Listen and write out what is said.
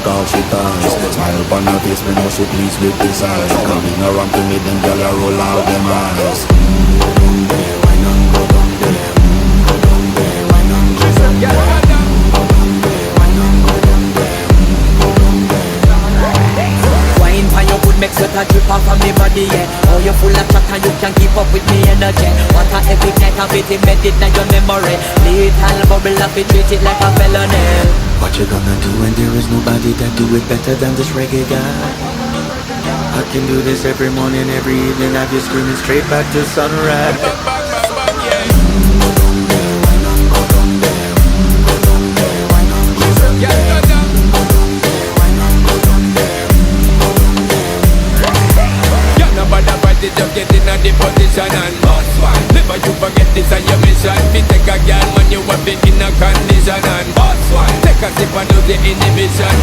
Call she ties, smile upon her face, me know she pleased with this eyes. Coming around to me, then girl I roll out them eyes. Go down there, why not go down there? Go down there, why not go down there? Go down there, why not go down there? Go down there. Wine for your good make sweat a drip off of me body, yeah. Oh, you full of chat and you can keep up with me energy. What a epic night of it, embedded in your memory. Little bubble up, it treat it like a felony. What you gonna do when there is nobody that do it better than this reggae guy? I can do this every morning, every evening, have you screaming straight back to sunrise. Go down there, why not go down there? Go down there, why not go down there? Go down there, why not go down there? Go down there. You know about the body, just get in a the position and boss one. Never you forget this and your mission. Fi take a girl when you have been in a condition and boss one. Take a sip and do the inhibition.